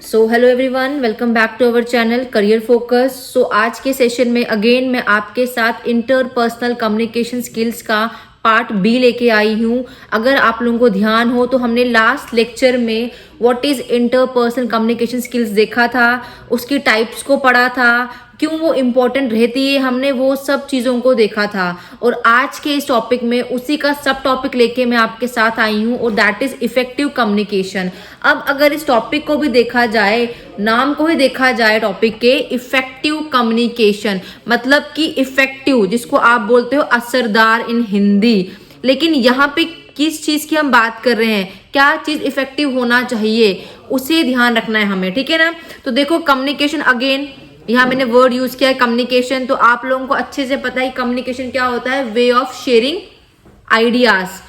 So hello everyone, welcome back to our channel career focus. So आज के session में again मैं आपके साथ इंटरपर्सनल कम्युनिकेशन स्किल्स का पार्ट बी लेके आई हूँ। अगर आप लोगों को ध्यान हो तो हमने लास्ट लेक्चर में what is interpersonal communication skills देखा था, उसकी टाइप्स को पढ़ा था, क्यों वो इम्पोर्टेंट रहती है, हमने वो सब चीज़ों को देखा था। और आज के इस टॉपिक में उसी का सब टॉपिक लेके मैं आपके साथ आई हूँ और दैट इज इफेक्टिव कम्युनिकेशन। अब अगर इस टॉपिक को भी देखा जाए, नाम को ही देखा जाए टॉपिक के, इफेक्टिव कम्युनिकेशन मतलब कि इफेक्टिव जिसको आप बोलते हो असरदार इन हिंदी। लेकिन यहाँ पे किस चीज़ की हम बात कर रहे हैं, क्या चीज़ इफेक्टिव होना चाहिए, उसे ध्यान रखना है हमें, ठीक है ना। तो देखो कम्युनिकेशन, अगेन यहाँ मैंने वर्ड यूज किया है कम्युनिकेशन। तो आप लोगों को अच्छे से पता है कम्युनिकेशन क्या होता है, वे ऑफ शेयरिंग आइडियाज।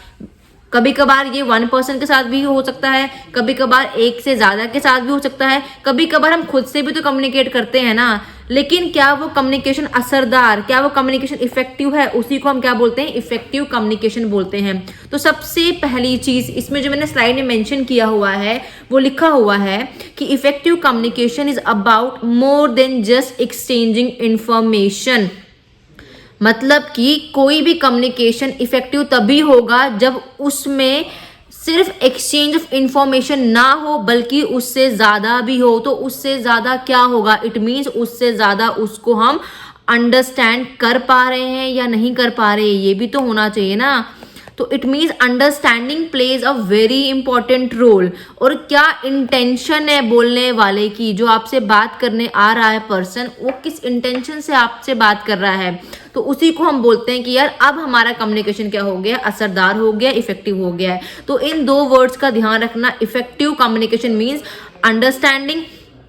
कभी कभार ये वन पर्सन के साथ भी हो सकता है, कभी कभार एक से ज्यादा के साथ भी हो सकता है, कभी कभार हम खुद से भी तो कम्युनिकेट करते हैं ना। लेकिन क्या वो कम्युनिकेशन असरदार, क्या वो कम्युनिकेशन इफेक्टिव है, उसी को हम क्या बोलते हैं, इफेक्टिव कम्युनिकेशन बोलते हैं। तो सबसे पहली चीज इसमें जो मैंने स्लाइड में मेंशन किया हुआ है वो लिखा हुआ है कि effective communication is about more than just exchanging information. मतलब कि कोई भी कम्युनिकेशन इफेक्टिव तभी होगा जब उसमें सिर्फ एक्सचेंज ऑफ इंफॉर्मेशन ना हो बल्कि उससे ज़्यादा भी हो। तो उससे ज़्यादा क्या होगा, इट मीन्स उससे ज़्यादा उसको हम अंडरस्टैंड कर पा रहे हैं या नहीं कर पा रहे, ये भी तो होना चाहिए ना। तो it means understanding plays a very important role. और क्या इंटेंशन है बोलने वाले की, जो आपसे बात करने आ रहा है पर्सन, वो किस इंटेंशन से आपसे बात कर रहा है, तो उसी को हम बोलते हैं कि यार अब हमारा कम्युनिकेशन क्या हो गया, असरदार हो गया, इफेक्टिव हो गया है। तो इन दो वर्ड्स का ध्यान रखना, effective communication means understanding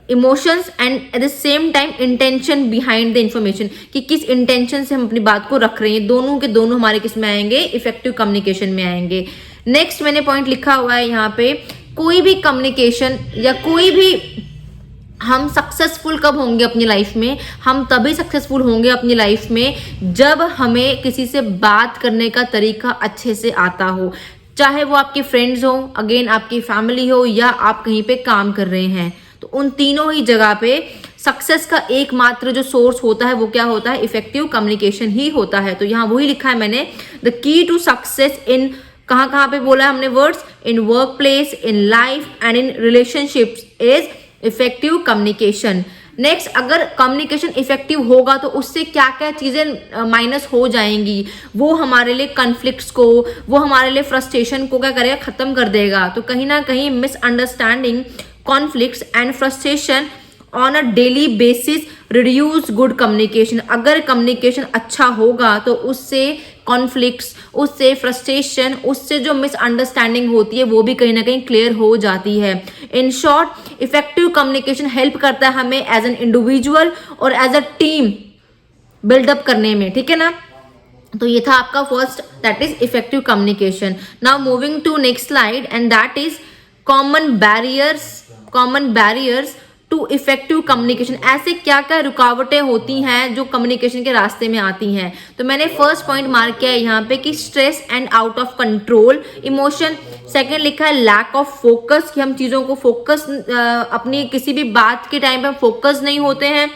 emotions and eight the same time intention behind the information, कि किस इंटेंशन से हम अपनी बात को रख रहे हैं। दोनों के दोनों हमारे किस में आएंगे, इफेक्टिव कम्युनिकेशन में आएंगे। नेक्स्ट मैंने पॉइंट लिखा हुआ है यहाँ पे, कोई भी कम्युनिकेशन या कोई भी, हम सक्सेसफुल कब होंगे अपनी लाइफ में, हम तभी सक्सेसफुल होंगे अपनी लाइफ में जब हमें किसी से बात करने का तरीका अच्छे से आता हो। चाहे वो आपके फ्रेंड्स हो, अगेन आपकी फैमिली हो, या आप कहीं पे काम कर रहे हैं, तो उन तीनों ही जगह पे सक्सेस का एकमात्र जो सोर्स होता है वो क्या होता है, इफेक्टिव कम्युनिकेशन ही होता है। तो यहाँ वही लिखा है मैंने, the key to success in, कहाँ कहाँ पे बोला है हमने words, in work place, in life and in relationships is effective communication. Next, अगर कम्युनिकेशन इफेक्टिव होगा तो उससे क्या क्या चीज़ें माइनस हो जाएंगी, वो हमारे लिए कन्फ्लिक्ट्स को, वो हमारे लिए फ्रस्ट्रेशन को क्या करेगा, खत्म कर देगा। तो कहीं ना कहीं misunderstanding, conflicts and frustration on a daily basis reduce good communication. अगर कम्युनिकेशन अच्छा होगा तो उससे कॉन्फ्लिक्ट्स, उससे फ्रस्ट्रेशन, उससे जो मिसअंडरस्टैंडिंग होती है वो भी कहीं ना कहीं क्लियर हो जाती है। In short, effective communication help करता है हमें एज एन इंडिविजुअल और एज अ टीम बिल्डअप करने में, ठीक है ना। तो ये था आपका first, that is effective communication. Now moving to next slide and that is common barriers to effective communication. ऐसे क्या क्या रुकावटें होती हैं जो कम्युनिकेशन के रास्ते में आती हैं। तो मैंने फर्स्ट पॉइंट मार्क किया है यहाँ पे कि stress and out of control emotion. Second लिखा है लैक ऑफ फोकस, कि हम चीज़ों को फोकस, अपनी किसी भी बात के टाइम पे हम फोकस नहीं होते हैं।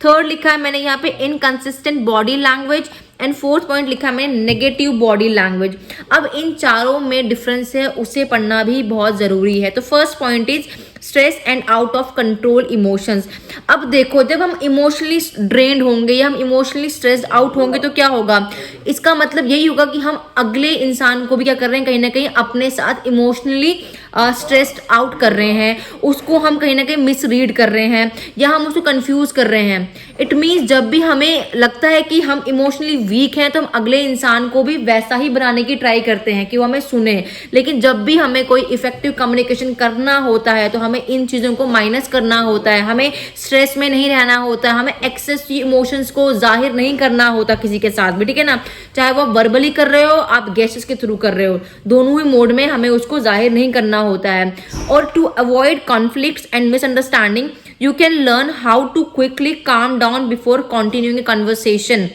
थर्ड लिखा है मैंने यहाँ पे inconsistent body language and fourth point लिखा है मैंने नेगेटिव बॉडी लैंग्वेज। अब इन चारों में डिफरेंस है, उसे पढ़ना भी बहुत ज़रूरी है। तो first point is stress and out of control emotions. अब देखो, जब हम इमोशनली ड्रेन्ड होंगे या हम इमोशनली स्ट्रेस्ड आउट होंगे तो क्या होगा, इसका मतलब यही होगा कि हम अगले इंसान को भी क्या कर रहे हैं, कहीं ना कहीं अपने साथ इमोशनली स्ट्रेस्ड आउट कर रहे हैं, उसको हम कहीं ना कहीं मिसरीड कर रहे हैं या हम उसको कंफ्यूज कर रहे हैं। इट मीन्स जब भी हमें लगता है कि हम इमोशनली वीक हैं तो हम अगले इंसान को भी वैसा ही बनाने की ट्राई करते हैं कि वो हमें सुने। लेकिन जब भी हमें कोई इफेक्टिव कम्युनिकेशन करना होता है तो हमें इन चीज़ों को माइनस करना होता है, हमें स्ट्रेस में नहीं रहना होता है, हमें एक्सेस इमोशंस को जाहिर नहीं करना होता किसी के साथ भी, ठीक है ना। चाहे वो वर्बली कर रहे हो, आप गेस्टर्स के थ्रू कर रहे हो, दोनों ही मोड में हमें उसको जाहिर नहीं करना होता है। और to avoid conflicts and misunderstanding you can learn how to quickly calm down before continuing conversation.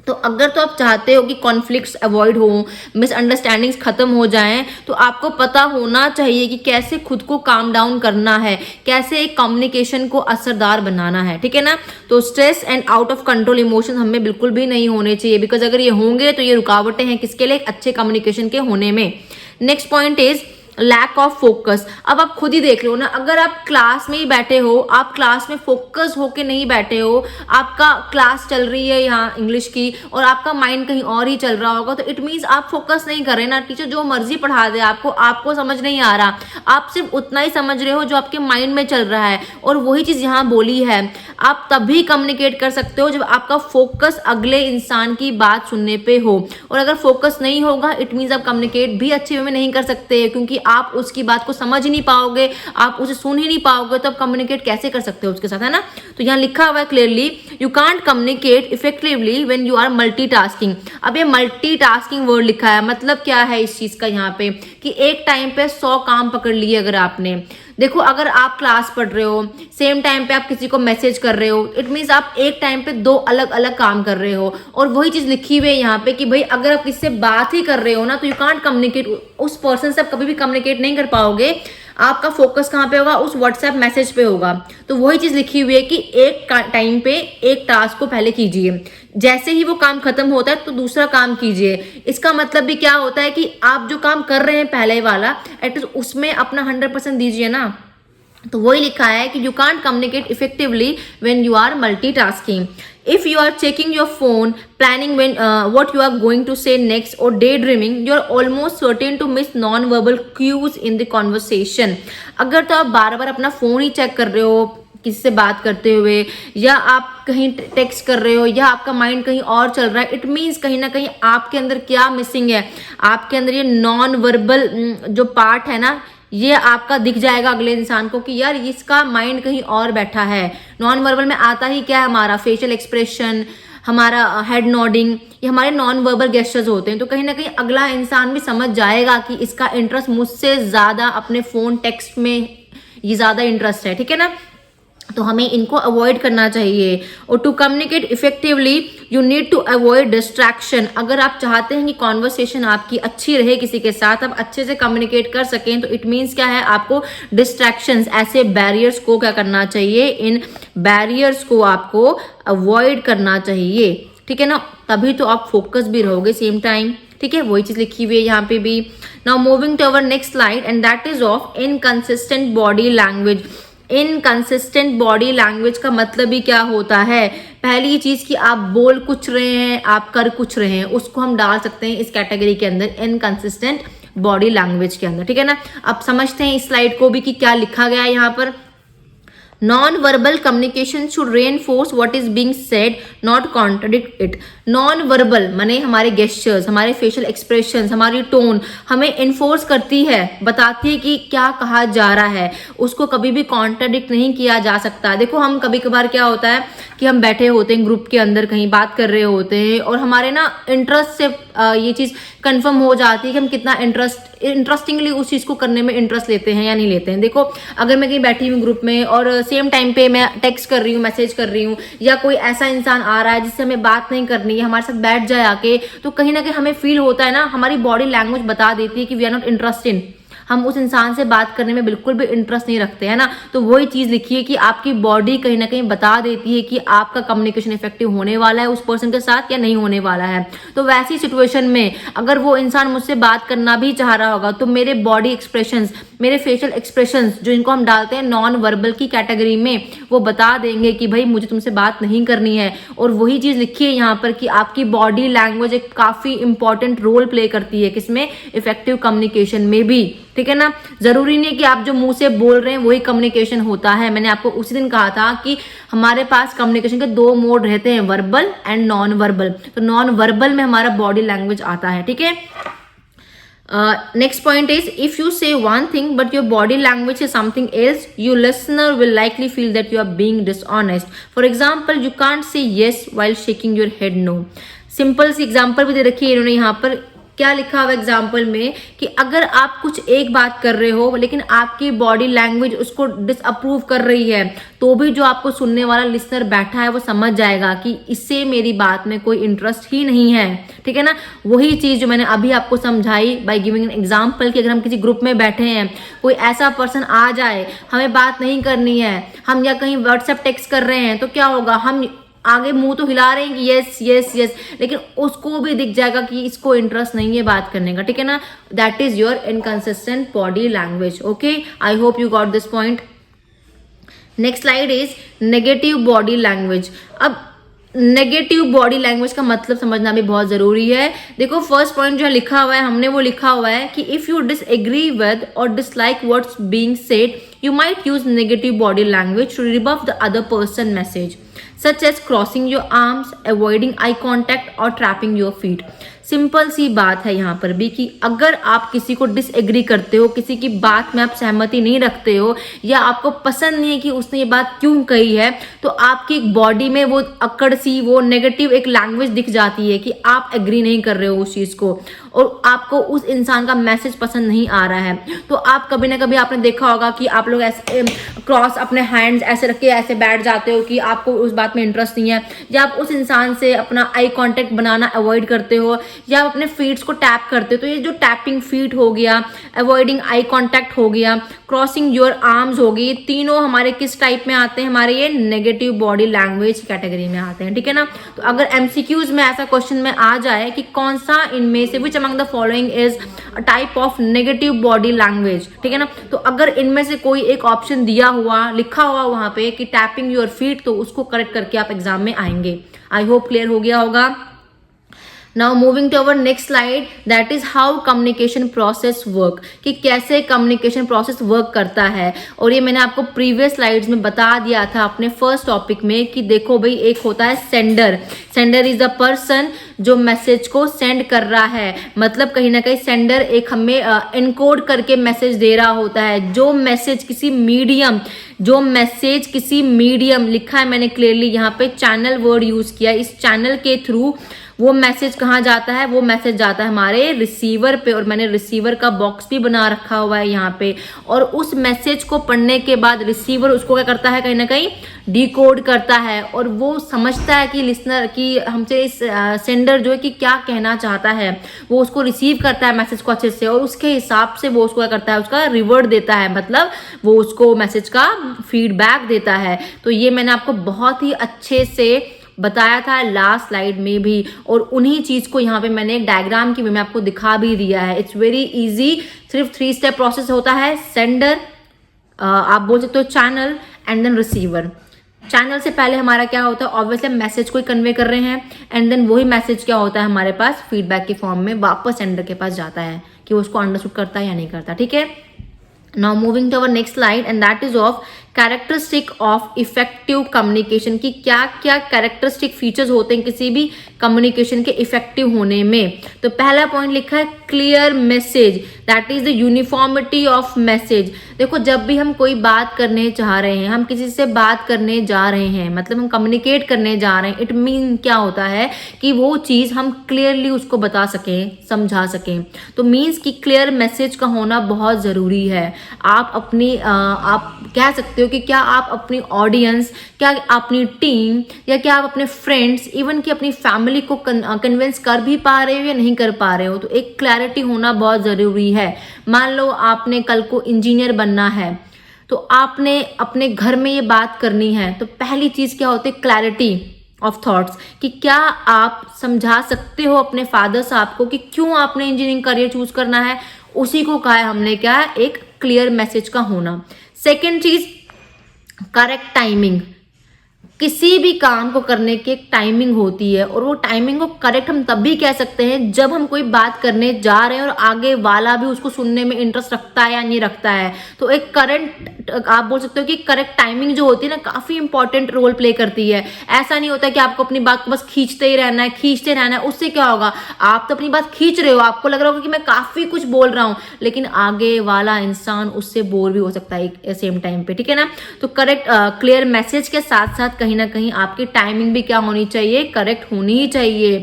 तो अगर तो आप चाहते हो कि कॉन्फ्लिक्ट्स अवॉइड हो, मिसअंडरस्टैंडिंग्स खत्म हो जाएं, तो आपको पता होना चाहिए कि कैसे खुद को काम डाउन करना है, कैसे एक कम्युनिकेशन को असरदार बनाना है, ठीक है ना। तो stress and out of control emotion हमें बिल्कुल भी नहीं होने चाहिए, बिकॉज अगर ये होंगे तो ये रुकावटें हैं किसके लिए, अच्छे कम्युनिकेशन के होने में। Next point is lack of focus. अब आप खुद ही देख लो ना, अगर आप क्लास में ही बैठे हो, आप क्लास में फोकस होके नहीं बैठे हो, आपका क्लास चल रही है यहाँ इंग्लिश की और आपका माइंड कहीं और ही चल रहा होगा, तो इट मीन्स आप फोकस नहीं कर रहे ना। टीचर जो मर्जी पढ़ा दे आपको समझ नहीं आ रहा, आप सिर्फ उतना ही समझ रहे हो जो आपके माइंड में चल रहा है, और वही चीज यहाँ बोली है। आप तभी कम्युनिकेट कर सकते हो जब आपका फोकस अगले इंसान की बात सुनने पे हो, और अगर फोकस नहीं होगा इट मीन्स आप कम्युनिकेट भी अच्छे वे में नहीं कर सकते, क्योंकि आप उसकी बात को समझ ही नहीं पाओगे, आप उसे सुन ही नहीं पाओगे, तो आप कम्युनिकेट कैसे कर सकते हो उसके साथ, है ना। तो यहाँ लिखा हुआ है clearly, you can't communicate effectively when you are multitasking. अब ये मल्टीटास्किंग वर्ड लिखा है, मतलब क्या है इस चीज का यहाँ पे, कि एक टाइम पे 100 काम पकड़ लिए अगर आपने। देखो अगर आप क्लास पढ़ रहे हो, सेम टाइम पे आप किसी को मैसेज कर रहे हो, इट मीन्स आप एक टाइम पे 2 अलग अलग काम कर रहे हो। और वही चीज लिखी हुई है यहाँ पे कि भाई अगर आप किसी से बात ही कर रहे हो ना, तो यू कांट कम्युनिकेट, उस पर्सन से आप कभी भी कम्युनिकेट नहीं कर पाओगे। आपका फोकस कहाँ पे होगा, उस व्हाट्सएप मैसेज पे होगा। तो वही चीज लिखी हुई है कि एक टाइम पे एक टास्क को पहले कीजिए, जैसे ही वो काम खत्म होता है तो दूसरा काम कीजिए। इसका मतलब भी क्या होता है कि आप जो काम कर रहे हैं पहले वाला, एटलीस्ट उसमें अपना 100% दीजिए ना। तो वही लिखा है कि you can't communicate effectively when you are multitasking. If you are checking your phone, planning what you are going to say next, or daydreaming, you are almost certain to miss non-verbal cues in the conversation. अगर तो आप बार बार अपना phone ही check कर रहे हो किसी से बात करते हुए, या आप कहीं टेक्स्ट कर रहे हो, या आपका माइंड कहीं और चल रहा है, इट मीन्स कहीं ना कहीं आपके अंदर क्या मिसिंग है, आपके अंदर ये नॉन वर्बल जो पार्ट है ना, ये आपका दिख जाएगा अगले इंसान को कि यार इसका माइंड कहीं और बैठा है। नॉन वर्बल में आता ही क्या है, हमारा फेशियल एक्सप्रेशन, हमारा हेड नोडिंग, ये हमारे नॉन वर्बल गेस्चर्स होते हैं। तो कहीं ना कहीं अगला इंसान भी समझ जाएगा कि इसका इंटरेस्ट मुझसे ज्यादा अपने फोन टेक्स्ट में ये ज्यादा इंटरेस्ट है, ठीक है ना। तो हमें इनको अवॉइड करना चाहिए। और to communicate effectively you need to avoid distraction. अगर आप चाहते हैं कि कॉन्वर्सेशन आपकी अच्छी रहे, किसी के साथ आप अच्छे से कम्युनिकेट कर सकें, तो इट मीन्स क्या है, आपको डिस्ट्रैक्शंस, ऐसे बैरियर्स को क्या करना चाहिए, इन बैरियर्स को आपको अवॉइड करना चाहिए, ठीक है ना। तभी तो आप फोकस भी रहोगे सेम टाइम, ठीक है। वही चीज लिखी हुई है यहाँ पे भी। Now moving to our next slide and that is of inconsistent body language. Inconsistent body language का मतलब ही क्या होता है, पहली चीज कि आप बोल कुछ रहे हैं, आप कर कुछ रहे हैं, उसको हम डाल सकते हैं इस कैटेगरी के अंदर, इनकंसिस्टेंट बॉडी लैंग्वेज के अंदर, ठीक है ना। अब समझते हैं इस स्लाइड को भी कि क्या लिखा गया है यहाँ पर। Non-verbal communication should reinforce what is being said, not contradict it. Non-verbal माने हमारे gestures, हमारे facial expressions, हमारी tone हमें enforce करती है, बताती है कि क्या कहा जा रहा है, उसको कभी भी contradict नहीं किया जा सकता। देखो हम कभी कभार क्या होता है कि हम बैठे होते हैं ग्रुप के अंदर, कहीं बात कर रहे होते हैं, और हमारे ना इंटरेस्ट से ये चीज़ कंफर्म हो जाती है कि हम कितना इंटरेस्टिंगली उस चीज़ को करने में इंटरेस्ट लेते हैं या नहीं लेते हैं। देखो अगर मैं कहीं बैठी हूँ ग्रुप में और सेम टाइम पे मैं टेक्स्ट कर रही हूँ, मैसेज कर रही हूँ, या कोई ऐसा इंसान आ रहा है जिससे हमें बात नहीं करनी है, हमारे साथ बैठ जाए आके, तो कहीं ना कहीं हमें फील होता है ना, हमारी बॉडी लैंग्वेज बता देती है कि वी आर नॉट इंटरेस्टेड, हम उस इंसान से बात करने में बिल्कुल भी इंटरेस्ट नहीं रखते हैं ना। तो वही चीज लिखी है कि आपकी बॉडी कहीं ना कहीं बता देती है कि आपका कम्युनिकेशन इफेक्टिव होने वाला है उस पर्सन के साथ या नहीं होने वाला है। तो वैसी सिचुएशन में अगर वो इंसान मुझसे बात करना भी चाह रहा होगा, तो मेरे बॉडी एक्सप्रेशंस, मेरे फेशियल एक्सप्रेशंस जो इनको हम डालते हैं नॉन वर्बल की कैटेगरी में, वो बता देंगे कि भाई मुझे तुमसे बात नहीं करनी है। और वही चीज लिखी है यहाँ पर कि आपकी बॉडी लैंग्वेज एक काफी इंपॉर्टेंट रोल प्ले करती है, किसमें, इफेक्टिव कम्युनिकेशन में भी, ठीक है ना। जरूरी नहीं है कि आप जो मुंह से बोल रहे हैं वही कम्युनिकेशन होता है। मैंने आपको उसी दिन कहा था कि हमारे पास कम्युनिकेशन के 2 मोड रहते हैं, वर्बल एंड नॉन वर्बल। तो नॉन वर्बल में हमारा बॉडी लैंग्वेज आता है, ठीक है। Next point is, if you say one thing but your body language is something else, your listener will likely feel that you are being dishonest. For example, you can't say yes while shaking your head no. Simple सी example भी दे रखी है इन्होंने यहाँ पर क्या लिखा हुआ एग्जाम्पल में कि अगर आप कुछ एक बात कर रहे हो लेकिन आपकी बॉडी लैंग्वेज उसको डिसअप्रूव कर रही है, तो भी जो आपको सुनने वाला लिसनर बैठा है वो समझ जाएगा कि इससे मेरी बात में कोई इंटरेस्ट ही नहीं है। ठीक है ना, वही चीज जो मैंने अभी आपको समझाई बाय गिविंग एन एग्जाम्पल कि अगर हम किसी ग्रुप में बैठे हैं, कोई ऐसा पर्सन आ जाए, हमें बात नहीं करनी है, हम या कहीं व्हाट्सएप टेक्स्ट कर रहे हैं, तो क्या होगा, हम आगे मुंह तो हिला रहे हैं कि यस यस यस, लेकिन उसको भी दिख जाएगा कि इसको इंटरेस्ट नहीं है बात करने का। ठीक है ना, that is your inconsistent body language. Okay, I hope you got this point. Next slide is negative body language. अब नेगेटिव बॉडी लैंग्वेज का मतलब समझना भी बहुत जरूरी है। देखो फर्स्ट पॉइंट जो लिखा हुआ है, हमने वो लिखा हुआ है कि इफ यू डिसएग्री विद और dislike what's being said, you might use negative body language to rebuff the other person message, such as crossing your arms, avoiding eye contact or tapping your feet. Simple सी बात है यहाँ पर भी कि अगर आप किसी को डिसएग्री करते हो, किसी की बात में आप सहमति नहीं रखते हो, या आपको पसंद नहीं है कि उसने ये बात क्यों कही है, तो आपकी बॉडी में वो अकड़ सी, वो नेगेटिव एक लैंग्वेज दिख जाती है कि आप एग्री नहीं कर रहे हो उस चीज को और आपको उस इंसान का मैसेज पसंद नहीं आ रहा है। तो आप कभी ना कभी आपने देखा होगा कि आप लोग ऐसे क्रॉस अपने हैंड्स ऐसे रख के ऐसे बैठ जाते हो कि आपको उस बात में इंटरेस्ट नहीं है, या आप उस इंसान से अपना आई कांटेक्ट बनाना अवॉइड करते हो, या आप अपने फीट्स को टैप करते हो। तो ये जो टैपिंग फीट हो गया, अवॉइडिंग आई कांटेक्ट हो गया, क्रॉसिंग योर आर्म्स हो गई, तीनों हमारे किस टाइप में आते हैं, हमारे ये नेगेटिव बॉडी लैंग्वेज कैटेगरी में आते हैं। ठीक है ना, तो अगर एमसीक्यूज में ऐसा क्वेश्चन में आ जाए कि कौन सा इनमें से विच among the following is a type of negative body language, ठीक है ना, तो अगर इनमें से कोई एक ऑप्शन दिया हुआ, लिखा हुआ वहां पे कि टैपिंग योर फीट, तो उसको करेक्ट करके आप एग्जाम में आएंगे। आई होप क्लियर हो गया होगा। Now moving to our next slide, that is how communication process work, कि कैसे communication process work करता है। और ये मैंने आपको previous slides में बता दिया था अपने first topic में कि देखो भाई, एक होता है sender, sender is the person जो मैसेज को सेंड कर रहा है, मतलब कहीं ना कहीं सेंडर एक हमें एनकोड करके मैसेज दे रहा होता है। जो मैसेज किसी मीडियम लिखा है मैंने क्लियरली यहाँ पे चैनल वर्ड यूज किया, इस चैनल के थ्रू वो मैसेज कहाँ जाता है, वो मैसेज जाता है हमारे रिसीवर पे, और मैंने रिसीवर का बॉक्स भी बना रखा हुआ है यहाँ पे। और उस मैसेज को पढ़ने के बाद रिसीवर उसको क्या करता है, कहीं ना कहीं डिकोड करता है, और वो समझता है कि लिसनर की हमसे इस सेंडर जो है कि क्या कहना चाहता है, वो उसको रिसीव करता है मैसेज को अच्छे से, और उसके हिसाब से वो उसको क्या करता है, उसका रिवर्ट देता है, मतलब वो उसको मैसेज का फीडबैक देता है। तो ये मैंने आपको बहुत ही अच्छे से बताया था लास्ट स्लाइड में भी, और उन्हीं चीज को यहाँ पे मैंने एक डायग्राम की वे में आपको दिखा भी दिया है। इट्स वेरी इजी, सिर्फ 3 स्टेप प्रोसेस होता है। सेंडर, आप बोल सकते हो channel, and then receiver. Channel से पहले हमारा क्या होता है, ऑब्वियसली हम मैसेज को ही कन्वे कर रहे हैं, एंड देन वही मैसेज क्या होता है हमारे पास फीडबैक के फॉर्म में वापस सेंडर के पास जाता है कि वो उसको अंडरस्टूड करता है या नहीं करता। ठीक है, now moving to our next slide, and that is of characteristic of effective communication, की क्या क्या कैरेक्टरिस्टिक फीचर्स होते हैं किसी भी कम्युनिकेशन के इफेक्टिव होने में। तो पहला पॉइंट लिखा है clear message, that is the uniformity of message. देखो जब भी हम कोई बात करने चाह रहे हैं, हम किसी से बात करने जा रहे हैं, मतलब हम कम्युनिकेट करने जा रहे हैं, इट मीन क्या होता है कि वो चीज हम क्लियरली उसको बता सकें, समझा सकें। तो मीन्स कि क्लियर मैसेज का होना बहुत जरूरी है। आप अपनी आप कह सकते हो कि क्या आप अपनी ऑडियंस, क्या अपनी टीम, या क्या आप अपने फ्रेंड्स, इवन कि अपनी फैमिली को कन्विंस कर भी पा रहे हो या नहीं कर पा रहे हो। तो एक क्लैरिटी होना बहुत जरूरी है। मान लो आपने कल को इंजीनियर बनना है, तो आपने अपने घर में ये बात करनी है, तो पहली चीज क्या होती है, क्लैरिटी ऑफ थॉट्स, कि क्या आप समझा सकते हो अपने फादर साहब को कि क्यों आपने इंजीनियरिंग करियर चूज करना है। उसी को कहा है हमने, क्या है, एक क्लियर मैसेज का होना। सेकेंड चीज, करेक्ट टाइमिंग। किसी भी काम को करने की एक टाइमिंग होती है, और वो टाइमिंग को करेक्ट हम तब भी कह सकते हैं जब हम कोई बात करने जा रहे हैं और आगे वाला भी उसको सुनने में इंटरेस्ट रखता है या नहीं रखता है। तो एक करंट, आप बोल सकते हो कि करेक्ट टाइमिंग जो होती है ना, काफी इंपॉर्टेंट रोल प्ले करती है। ऐसा नहीं होता कि आपको अपनी बात को बस खींचते ही रहना है। उससे क्या होगा, आप तो अपनी बात खींच रहे हो, आपको लग रहा होगा कि मैं काफी कुछ बोल रहा हूं, लेकिन आगे वाला इंसान उससे बोर भी हो सकता है सेम टाइम पे। ठीक है ना, तो करेक्ट क्लियर मैसेज के साथ साथ कहीं ना कहीं आपकी टाइमिंग भी क्या होनी चाहिए, करेक्ट होनी ही चाहिए।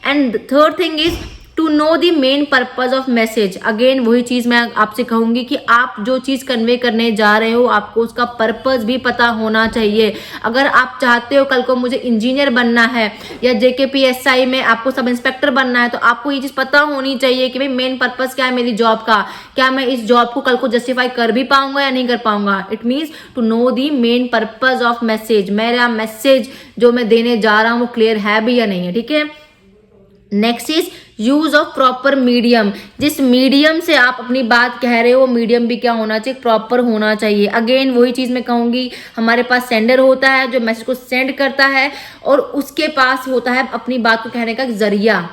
And third thing is to know the main purpose of message, again वही चीज मैं आपसे कहूंगी कि आप जो चीज कन्वे करने जा रहे हो आपको उसका पर्पज भी पता होना चाहिए। अगर आप चाहते हो कल को मुझे इंजीनियर बनना है या JKPSI में आपको सब इंस्पेक्टर बनना है, तो आपको ये चीज पता होनी चाहिए कि भाई मेन पर्पज क्या है मेरी जॉब का, क्या मैं इस जॉब को कल को जस्टिफाई कर भी पाऊंगा या नहीं कर पाऊंगा। It means to know the main purpose of message, मेरा मैसेज जो मैं देने जा रहा हूं वो क्लियर है भी या नहीं है, ठीक है। Next is use of proper medium, जिस मीडियम से आप अपनी बात कह रहे हो वो मीडियम भी क्या होना चाहिए, प्रॉपर होना चाहिए। अगेन वही चीज मैं कहूंगी, हमारे पास सेंडर होता है जो मैसेज को सेंड करता है और उसके पास होता है अपनी बात को कहने का जरिया,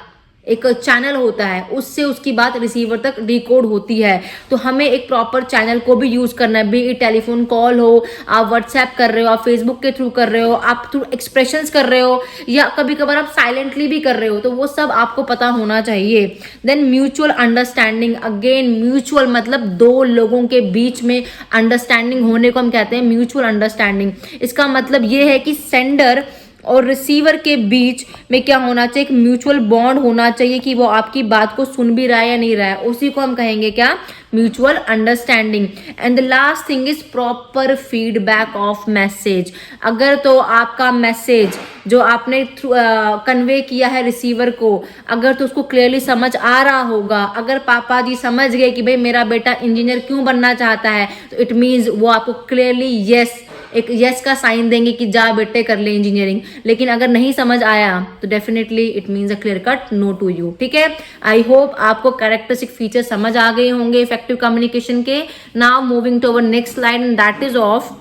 एक चैनल होता है, उससे उसकी बात रिसीवर तक डिकोड होती है। तो हमें एक प्रॉपर चैनल को भी यूज करना है, भी टेलीफोन कॉल हो, आप व्हाट्सएप कर रहे हो, आप फेसबुक के थ्रू कर रहे हो, आप थ्रू एक्सप्रेशंस कर रहे हो, या कभी कभार आप साइलेंटली भी कर रहे हो, तो वो सब आपको पता होना चाहिए। Then mutual understanding, again mutual मतलब दो लोगों के बीच में अंडरस्टैंडिंग होने को हम कहते हैं म्यूचुअल अंडरस्टैंडिंग। इसका मतलब ये है कि सेंडर और रिसीवर के बीच में क्या होना चाहिए, एक म्यूचुअल बॉन्ड होना चाहिए कि वो आपकी बात को सुन भी रहा है या नहीं रहा है, उसी को हम कहेंगे क्या, mutual understanding. And the last thing is proper feedback of message. अगर तो आपका मैसेज जो आपने कन्वे किया है रिसीवर को, अगर तो उसको क्लियरली समझ आ रहा होगा, अगर पापा जी समझ गए कि भाई मेरा बेटा इंजीनियर क्यों बनना चाहता है, तो इट मीन्स वो आपको क्लियरली यस, एक यस का साइन देंगे कि जा बेटे कर ले इंजीनियरिंग। लेकिन अगर नहीं समझ आया तो definitely it means a clear cut no to you, ठीक है। आई होप आपको कैरेक्टरिस्टिक फीचर समझ आ गए होंगे इफेक्टिव कम्युनिकेशन के। Now moving to our next slide and that is of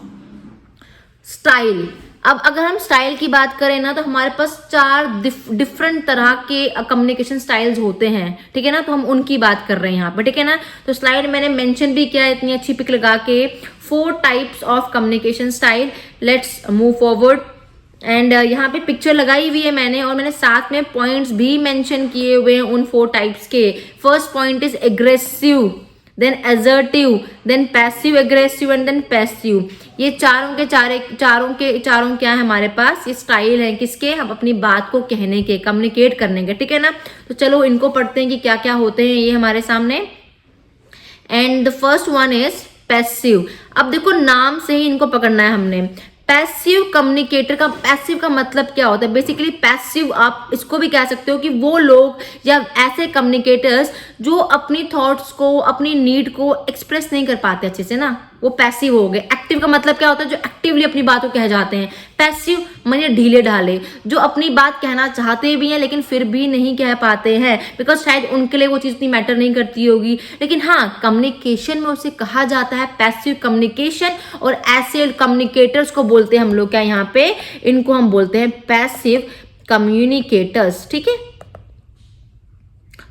style. अब अगर हम स्टाइल की बात करें ना, तो हमारे पास 4 डिफरेंट तरह के कम्युनिकेशन स्टाइल्स होते हैं, ठीक है ना। तो हम उनकी बात कर रहे हैं यहाँ पे, ठीक है ना। तो स्लाइड मैंने मेंशन भी किया इतनी अच्छी पिक लगा के, 4 types of communication style. Let's move forward. And यहाँ पे पिक्चर लगाई हुई है मैंने, और मैंने साथ में पॉइंट्स भी मेंशन किए हुए हैं उन 4 टाइप्स के। First point is aggressive, then assertive, then passive aggressive and then passive. ये चारों क्या है हमारे पास, ये स्टाइल है किसके, हम अपनी बात को कहने के, कम्युनिकेट करने के, ठीक है ना। तो चलो इनको पढ़ते हैं कि क्या क्या होते हैं ये हमारे सामने। And the first one is passive. अब देखो नाम से ही इनको पकड़ना है हमने। पैसिव कम्युनिकेटर का, पैसिव का मतलब क्या होता है, बेसिकली पैसिव आप इसको भी कह सकते हो कि वो लोग या ऐसे कम्युनिकेटर्स जो अपनी थॉट्स को, अपनी नीड को एक्सप्रेस नहीं कर पाते अच्छे से ना, वो पैसिव हो गए। एक्टिव का मतलब क्या होता है, जो एक्टिवली अपनी बात को कह जाते हैं। पैसिव माने ढीले ढाले, जो अपनी बात कहना चाहते भी हैं लेकिन फिर भी नहीं कह पाते हैं, बिकॉज शायद उनके लिए वो चीज इतनी मैटर नहीं करती होगी। लेकिन हाँ, कम्युनिकेशन में उसे कहा जाता है पैसिव कम्युनिकेशन, और ऐसे कम्युनिकेटर्स को बोलते हैं हम लोग क्या, यहाँ पे इनको हम बोलते हैं पैसिव कम्युनिकेटर्स, ठीक है।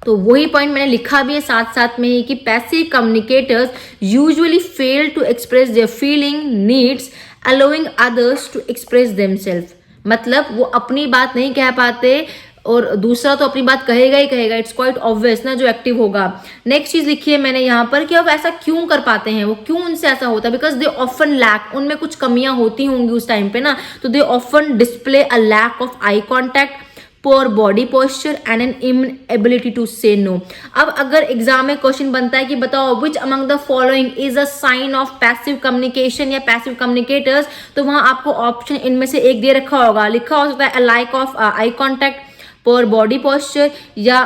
तो वही पॉइंट मैंने लिखा भी है साथ साथ में ही कि passive communicators usually fail to express their feeling, needs, allowing others to express themselves. मतलब वो अपनी बात नहीं कह पाते और दूसरा तो अपनी बात कहेगा ही कहेगा, इट्स क्वाइट ऑब्वियस ना जो एक्टिव होगा। नेक्स्ट चीज लिखी है मैंने यहाँ पर कि अब ऐसा क्यों कर पाते हैं, वो क्यों उनसे ऐसा होता है, बिकॉज दे ऑफन लैक, उनमें कुछ कमियां होती होंगी उस टाइम पे ना, तो they often display a lack of eye contact, poor body posture and an inability to say no। अब अगर एग्जाम में क्वेश्चन बनता है कि बताओ which among the following is a sign of passive communication या passive communicators, तो वहां आपको ऑप्शन इनमें से एक दे रखा होगा, लिखा हो सकता है a lack of eye contact, poor body posture या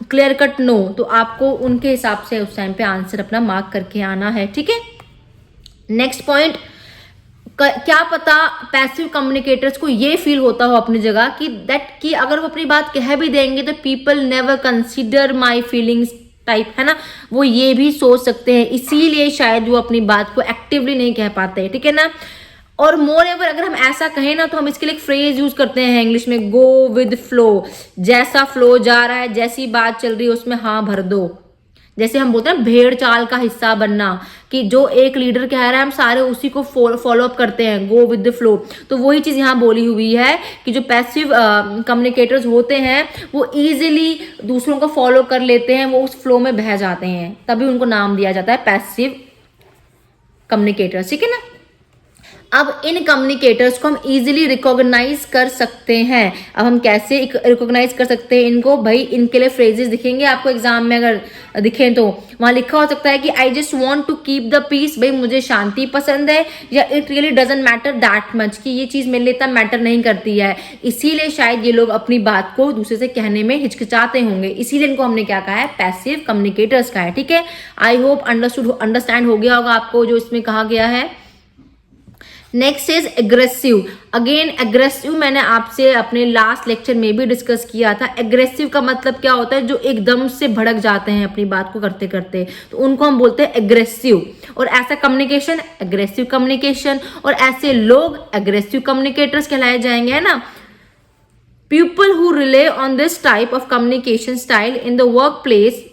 क्लियर कट नो। तो आपको उनके हिसाब से उस टाइम पे आंसर अपना मार्क करके आना है, ठीक है। नेक्स्ट पॉइंट, क्या पता पैसिव कम्युनिकेटर्स को ये फील होता हो अपनी जगह कि अगर वो अपनी बात कह भी देंगे तो people never consider my feelings type, है ना, वो ये भी सोच सकते हैं, इसीलिए शायद वो अपनी बात को एक्टिवली नहीं कह पाते, ठीक है ना। और मोर एवर अगर हम ऐसा कहें ना, तो हम इसके लिए एक फ्रेज यूज करते हैं इंग्लिश में, गो विद फ्लो। जैसा फ्लो जा रहा है, जैसी बात चल रही है उसमें हाँ भर दो। जैसे हम बोलते हैं भेड़ चाल का हिस्सा बनना, कि जो एक लीडर कह रहा है हम सारे उसी को फॉलो अप करते हैं, गो विद द फ्लो। तो वही चीज यहाँ बोली हुई है कि जो पैसिव कम्युनिकेटर्स होते हैं वो इजीली दूसरों को फॉलो कर लेते हैं, वो उस फ्लो में बह जाते हैं, तभी उनको नाम दिया जाता है पैसिव कम्युनिकेटर्स, ठीक है ना। अब इन कम्युनिकेटर्स को हम इजीली रिकॉग्नाइज कर सकते हैं। अब हम कैसे रिकॉग्नाइज कर सकते हैं इनको? भाई इनके लिए फ्रेजेस दिखेंगे आपको एग्जाम में, अगर दिखें तो वहां लिखा हो सकता है कि I just want to keep the peace, भाई मुझे शांति पसंद है, या it really doesn't matter that much, कि ये चीज मेरे लिए इतना मैटर नहीं करती है। इसीलिए शायद ये लोग अपनी बात को दूसरे से कहने में हिचकिचाते होंगे, इसीलिए इनको हमने क्या कहा है? पैसिव कम्युनिकेटर्स का है। ठीक है, आई होप अंडरस्टैंड हो गया होगा आपको जो इसमें कहा गया है। Next is aggressive. Again aggressive मैंने आपसे अपने लास्ट लेक्चर में भी डिस्कस किया था। एग्रेसिव का मतलब क्या होता है? जो एकदम से भड़क जाते हैं अपनी बात को करते करते, तो उनको हम बोलते हैं एग्रेसिव। और ऐसा कम्युनिकेशन एग्रेसिव कम्युनिकेशन, और ऐसे लोग एग्रेसिव कम्युनिकेटर्स कहलाए जाएंगे, है ना। People who rely on this type of communication style in the workplace,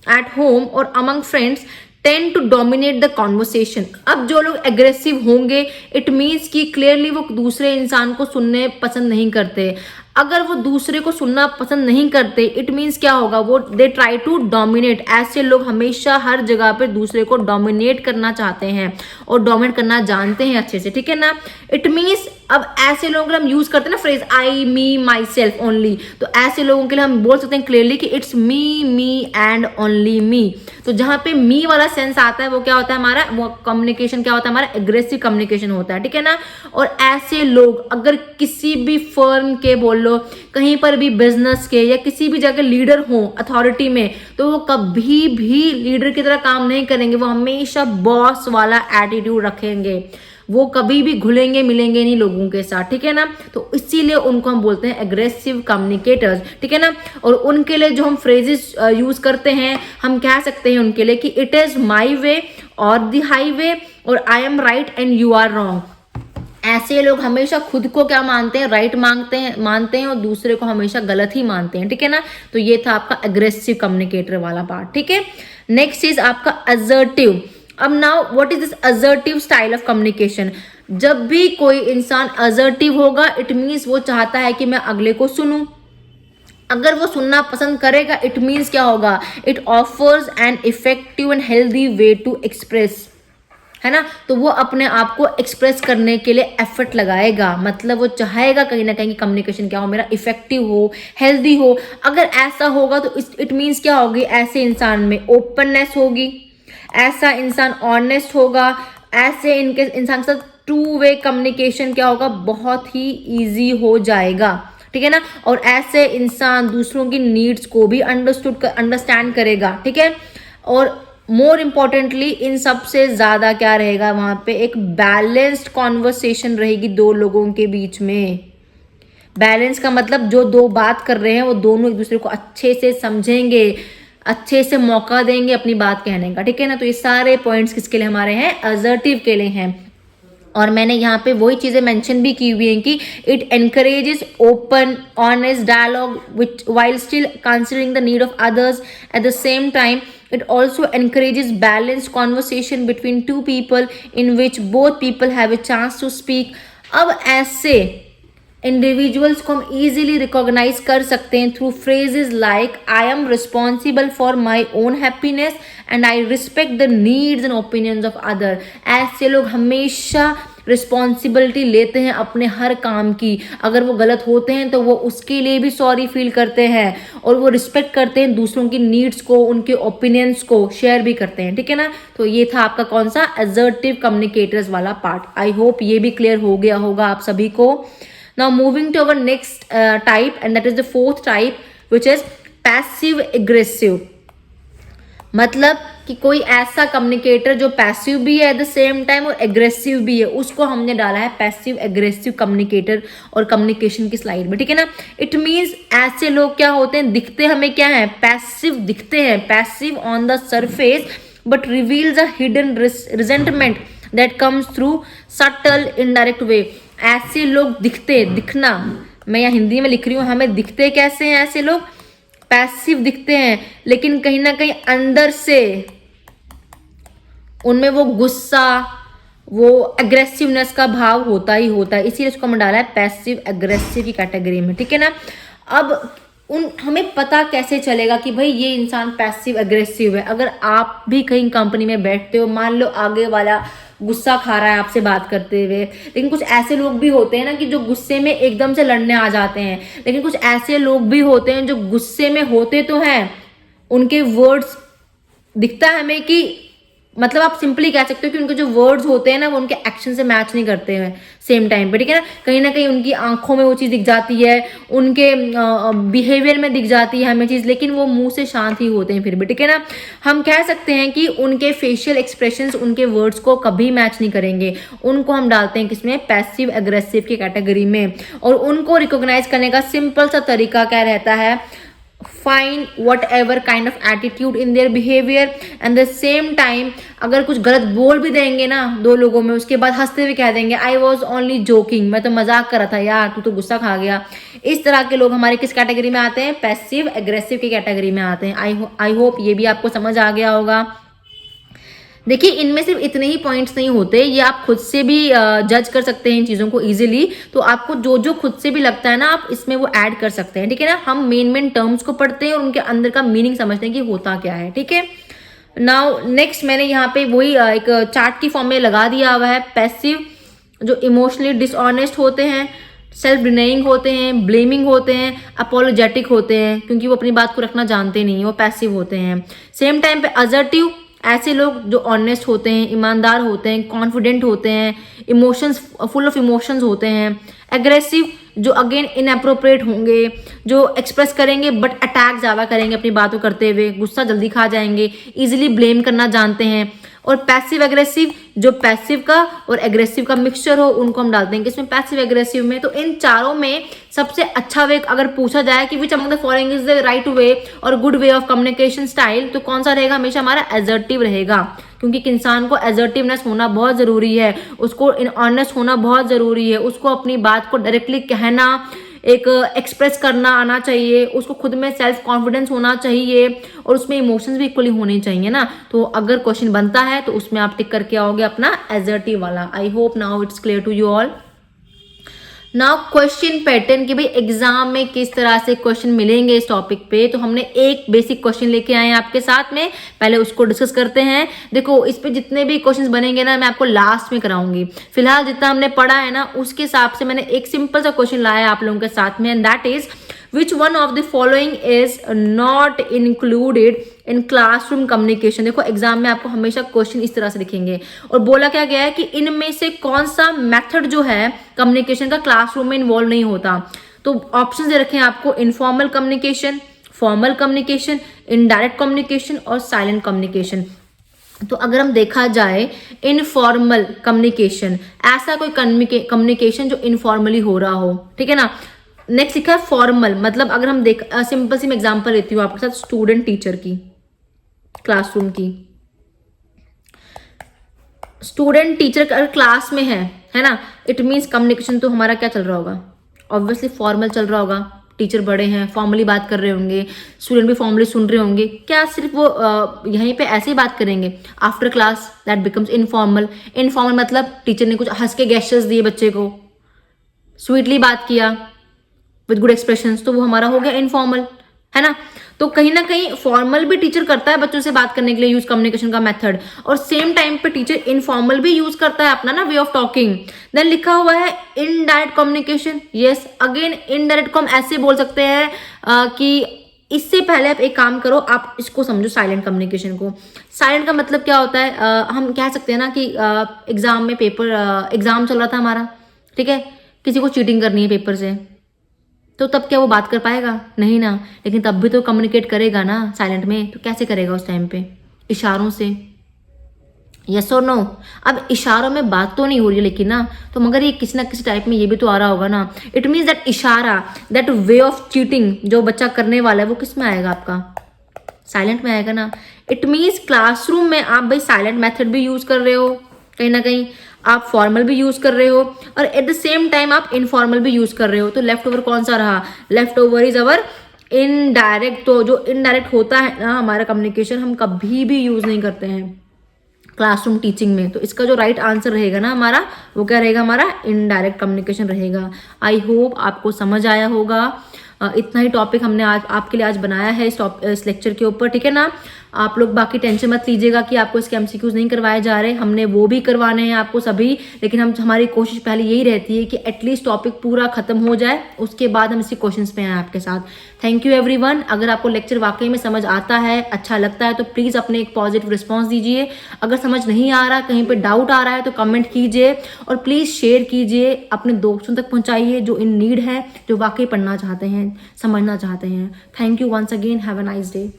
at home और among friends tend to dominate the conversation. अब जो लोग एग्रेसिव होंगे, इट मीन्स कि क्लियरली वो दूसरे इंसान को सुनने पसंद नहीं करते। अगर वो दूसरे को सुनना पसंद नहीं करते, इट मीन्स क्या होगा? वो दे ट्राई टू डोमिनेट। ऐसे लोग हमेशा हर जगह पे दूसरे को डोमिनेट करना चाहते हैं और डोमिनेट करना जानते हैं अच्छे से, ठीक है ना। इट मीन्स अब ऐसे लोगों के लिए हम यूज करते हैं ना phrase I me my self only, तो ऐसे लोगों के लिए हम बोल सकते हैं क्लियरली कि it's me and only me. तो जहां पे मी वाला सेंस आता है वो क्या होता है हमारा? वो कम्युनिकेशन क्या होता है हमारा? एग्रेसिव कम्युनिकेशन होता है, ठीक है ना। और ऐसे लोग अगर किसी भी फर्म के बोल लो, कहीं पर भी बिजनेस के, या किसी भी जगह लीडर हो अथॉरिटी में, तो वो कभी भी लीडर की तरह काम नहीं करेंगे। वो हमेशा बॉस वाला एटीट्यूड रखेंगे, वो कभी भी घुलेंगे मिलेंगे नहीं लोगों के साथ, ठीक है ना। तो इसीलिए उनको हम बोलते हैं एग्रेसिव कम्युनिकेटर्स, ठीक है ना। और उनके लिए जो हम फ्रेजेस यूज करते हैं, हम कह सकते हैं उनके लिए कि इट इज माई वे और द हाईवे, और I am right and you are wrong. ऐसे लोग हमेशा खुद को क्या मानते हैं? राइट मानते हैं और दूसरे को हमेशा गलत ही मानते हैं, ठीक है ना। तो ये था आपका एग्रेसिव कम्युनिकेटर वाला पार्ट, ठीक है। नेक्स्ट इज आपका असर्टिव। अब now what is this assertive style of communication? जब भी कोई इंसान असर्टिव होगा, इट मीन्स वो चाहता है कि मैं अगले को सुनूं। अगर वो सुनना पसंद करेगा, इट मीन्स क्या होगा? It offers an effective and healthy way to express, है ना। तो वो अपने आप को एक्सप्रेस करने के लिए एफर्ट लगाएगा, मतलब वो चाहेगा कहीं ना कहीं कम्युनिकेशन क्या हो, मेरा इफेक्टिव हो, हेल्दी हो। अगर ऐसा होगा तो इट मीन्स क्या होगी? ऐसे इंसान में ओपननेस होगी, ऐसा इंसान ऑनेस्ट होगा, ऐसे इनके इंसान के साथ टू वे कम्युनिकेशन क्या होगा? बहुत ही ईजी हो जाएगा, ठीक है ना। और ऐसे इंसान दूसरों की नीड्स को भी अंडरस्टैंड करेगा, ठीक है। और मोर इम्पोर्टेंटली इन सबसे ज्यादा क्या रहेगा वहां पे? एक बैलेंस्ड कॉन्वर्सेशन रहेगी दो लोगों के बीच में। बैलेंस का मतलब जो दो बात कर रहे हैं वो दोनों एक दूसरे को अच्छे से समझेंगे, अच्छे से मौका देंगे अपनी बात कहने का, ठीक है ना। तो ये सारे पॉइंट्स किसके लिए हमारे हैं? असर्टिव के लिए हैं। और मैंने यहाँ पे वही चीजें मेंशन भी की हुई हैं कि it encourages open honest dialogue which while still considering the need of others at the same time. It also encourages balanced conversation between two people in which both people have a chance to speak. अब ऐसे individuals को हम easily recognise कर सकते हैं through phrases like I am responsible for my own happiness and I respect the needs and opinions of other. ऐसे लोग हमेशा रिस्पॉन्सिबिलिटी लेते हैं अपने हर काम की। अगर वो गलत होते हैं तो वो उसके लिए भी सॉरी फील करते हैं, और वो रिस्पेक्ट करते हैं दूसरों की नीड्स को, उनके ओपिनियंस को शेयर भी करते हैं, ठीक है ना। तो ये था आपका कौन सा? असर्टिव कम्युनिकेटर्स वाला पार्ट। आई होप ये भी क्लियर हो गया होगा आप सभी को। Now moving to our next type, and that is the fourth type, which is passive aggressive. मतलब कि कोई ऐसा कम्युनिकेटर जो पैसिव भी है एट द सेम टाइम और एग्रेसिव भी है, उसको हमने डाला है पैसिव एग्रेसिव कम्युनिकेटर और कम्युनिकेशन की स्लाइड में, ठीक है ना। इट मीन्स ऐसे लोग क्या होते हैं? दिखते हमें क्या है? पैसिव दिखते हैं, passive on the surface, but reveals a hidden resentment that comes through subtle indirect way. ऐसे लोग दिखना, मैं यहाँ हिंदी में लिख रही हूँ, हमें दिखते कैसे हैं ऐसे लोग? पैसिव दिखते हैं, लेकिन कहीं ना कहीं अंदर से उनमें वो गुस्सा, वो एग्रेसिवनेस का भाव होता ही होता है। इसीलिए इसको हमने डाला है पैसिव एग्रेसिव की कैटेगरी में, ठीक है ना। अब हमें पता कैसे चलेगा कि भाई ये इंसान पैसिव एग्रेसिव है? अगर आप भी कहीं कंपनी में बैठते हो, मान लो आगे वाला गुस्सा खा रहा है आपसे बात करते हुए। लेकिन कुछ ऐसे लोग भी होते हैं ना कि जो गुस्से में एकदम से लड़ने आ जाते हैं। लेकिन कुछ ऐसे लोग भी होते हैं जो गुस्से में होते तो हैं, उनके वर्ड्स दिखता है हमें कि मतलब आप सिंपली कह सकते हो कि उनके जो वर्ड्स होते हैं ना वो उनके एक्शन से मैच नहीं करते हैं सेम टाइम पे, ठीक है ना कहीं उनकी आंखों में वो चीज़ दिख जाती है, उनके बिहेवियर में दिख जाती है हमें चीज़, लेकिन वो मुंह से शांत ही होते हैं फिर भी, ठीक है ना। हम कह सकते हैं कि उनके फेशियल एक्सप्रेशंस उनके वर्ड्स को कभी मैच नहीं करेंगे। उनको हम डालते हैं किसमें, पैसिव एग्रेसिव की कैटेगरी में। और उनको रिकॉग्नाइज करने का सिंपल सा तरीका क्या रहता है, find whatever kind of attitude in their behavior and the same time अगर कुछ गलत बोल भी देंगे ना दो लोगों में, उसके बाद हंसते हुए कह देंगे I was only joking, मैं तो मजाक कर रहा था यार, तू तो गुस्सा खा गया। इस तरह के लोग हमारे किस कैटेगरी में आते हैं, पैसिव एग्रेसिव की कैटेगरी में आते हैं। आई होप ये भी आपको समझ आ गया होगा। देखिए इनमें सिर्फ इतने ही पॉइंट्स नहीं होते, ये आप खुद से भी जज कर सकते हैं इन चीज़ों को इजीली। तो आपको जो जो खुद से भी लगता है ना आप इसमें वो ऐड कर सकते हैं, ठीक है ना। हम मेन टर्म्स को पढ़ते हैं और उनके अंदर का मीनिंग समझते हैं कि होता क्या है, ठीक है। नाउ नेक्स्ट मैंने यहाँ पे वही एक चार्ट की फॉर्म में लगा दिया हुआ है। पैसिव जो इमोशनली डिसऑनेस्ट होते हैं, सेल्फ डिनाइंग होते हैं, ब्लेमिंग होते हैं, अपोलोजेटिक होते हैं क्योंकि वो अपनी बात को रखना जानते नहीं है, वो पैसिव होते हैं। सेम टाइम पे असर्टिव, ऐसे लोग जो ऑनेस्ट होते हैं, ईमानदार होते हैं, कॉन्फिडेंट होते हैं, इमोशंस फुल ऑफ इमोशंस होते हैं। एग्रेसिव जो अगेन इनअप्रोप्रिएट होंगे, जो एक्सप्रेस करेंगे बट अटैक ज़्यादा करेंगे अपनी बातों करते हुए, गुस्सा जल्दी खा जाएंगे, इजीली ब्लेम करना जानते हैं। और पैसिव एग्रेसिव जो पैसिव का और एग्रेसिव का मिक्सचर हो, उनको हम डालते हैं किसमें, पैसिव एग्रेसिव में। तो इन चारों में सबसे अच्छा वे अगर पूछा जाए कि which among the following is the right way और good way of communication style, तो कौन सा रहेगा, हमेशा हमारा असर्टिव रहेगा। क्योंकि एक इंसान को असर्टिवनेस होना बहुत जरूरी है, उसको ऑनेस्ट होना बहुत जरूरी है, उसको अपनी बात को डायरेक्टली कहना, एक एक्सप्रेस करना आना चाहिए, उसको खुद में सेल्फ कॉन्फिडेंस होना चाहिए और उसमें इमोशंस भी इक्वली होने चाहिए ना। तो अगर क्वेश्चन बनता है तो उसमें आप टिक करके आओगे अपना असर्टिव वाला। I hope now it's clear to you all. Now question pattern कि भाई एग्जाम में किस तरह से क्वेश्चन मिलेंगे इस टॉपिक पे, तो हमने एक बेसिक क्वेश्चन लेके आए हैं आपके साथ में, पहले उसको डिस्कस करते हैं। देखो इस पे जितने भी क्वेश्चंस बनेंगे ना मैं आपको लास्ट में कराऊंगी, फिलहाल जितना हमने पढ़ा है ना उसके हिसाब से मैंने एक सिंपल सा क्वेश्चन लाया है आप लोगों के साथ में, and that is which one of the following is not included in classroom communication. देखो एग्जाम में आपको हमेशा क्वेश्चन इस तरह से लिखेंगे और बोला क्या गया है कि इनमें से कौन सा मेथड जो है कम्युनिकेशन का क्लासरूम में इन्वॉल्व नहीं होता। तो ऑप्शन दे रखे हैं आपको, informal communication, formal communication, indirect communication और साइलेंट कम्युनिकेशन। तो अगर हम देखा जाए इनफॉर्मल कम्युनिकेशन, ऐसा कोई कम्युनिकेशन जो इनफॉर्मली हो रहा हो, ठीक है ना। नेक्स्ट लिखा है फॉर्मल, मतलब अगर हम देख सिंपल सी मैं एग्जांपल लेती हूँ आपके साथ स्टूडेंट टीचर की, क्लासरूम की। स्टूडेंट टीचर अगर क्लास में है ना, इट मीन्स कम्युनिकेशन तो हमारा क्या चल रहा होगा, ऑब्वियसली फॉर्मल चल रहा होगा। टीचर बड़े हैं, फॉर्मली बात कर रहे होंगे, स्टूडेंट भी फॉर्मली सुन रहे होंगे। क्या सिर्फ वो यहीं पे ऐसे ही बात करेंगे, after class that becomes informal. Informal मतलब टीचर ने कुछ हंस के गेस्चर्स दिए बच्चे को, स्वीटली बात किया विद गुड एक्सप्रेशंस, तो वो हमारा हो गया इनफॉर्मल, है ना। तो कहीं ना कहीं फॉर्मल भी टीचर करता है बच्चों से बात करने के लिए यूज कम्युनिकेशन का मेथड, और सेम टाइम पे टीचर इनफॉर्मल भी यूज करता है अपना ना वे ऑफ टॉकिंग। देन लिखा हुआ है indirect communication. Yes again indirect को हम ऐसे बोल सकते हैं कि इससे पहले आप एक काम करो, आप इसको समझो साइलेंट कम्युनिकेशन को। साइलेंट का मतलब क्या होता है, हम कह सकते हैं ना कि एग्जाम में एग्जाम चल रहा था हमारा, ठीक है, किसी को चीटिंग करनी है पेपर से, तो तब क्या वो बात कर पाएगा, नहीं ना। लेकिन तब भी तो कम्युनिकेट करेगा ना साइलेंट में, तो कैसे करेगा उस टाइम पे, इशारों से, यस और नो। अब इशारों में बात तो नहीं हो रही है लेकिन ना, तो मगर ये किसी ना किसी टाइप में ये भी तो आ रहा होगा ना। इट मीन्स दैट इशारा, दैट वे ऑफ चीटिंग जो बच्चा करने वाला है वो किस में आएगा, आपका साइलेंट में आएगा ना। इट मीन्स क्लासरूम में आप भाई साइलेंट मेथड भी यूज कर रहे हो, कहीं ना कहीं आप फॉर्मल भी यूज कर रहे हो और एट द सेम टाइम आप इनफॉर्मल भी यूज कर रहे हो। तो लेफ्ट ओवर कौन सा रहा, left over is our indirect. तो जो इनडायरेक्ट होता है ना हमारा कम्युनिकेशन, हम कभी भी यूज नहीं करते हैं क्लासरूम टीचिंग में। तो इसका जो राइट आंसर रहेगा ना हमारा, वो क्या रहेगा, हमारा इनडायरेक्ट कम्युनिकेशन रहेगा। आई होप आपको समझ आया होगा। इतना ही टॉपिक हमने आज आपके लिए आज बनाया है इस लेक्चर के ऊपर, ठीक है ना। आप लोग बाकी टेंशन मत लीजिएगा कि आपको इसके एमसीक्यूज नहीं करवाए जा रहे, हमने वो भी करवाने हैं आपको सभी, लेकिन हमारी कोशिश पहले यही रहती है कि एटलीस्ट टॉपिक पूरा खत्म हो जाए, उसके बाद हम इसी क्वेश्चंस पे आए आपके साथ। Thank you everyone. अगर आपको लेक्चर वाकई में समझ आता है, अच्छा लगता है, तो प्लीज अपने एक पॉजिटिव रिस्पॉन्स दीजिए। अगर समझ नहीं आ रहा, कहीं पे डाउट आ रहा है, तो कमेंट कीजिए और प्लीज शेयर कीजिए, अपने दोस्तों तक पहुंचाइए जो इन नीड है, जो वाकई पढ़ना चाहते हैं, समझना चाहते हैं। Thank you once again, have a nice day.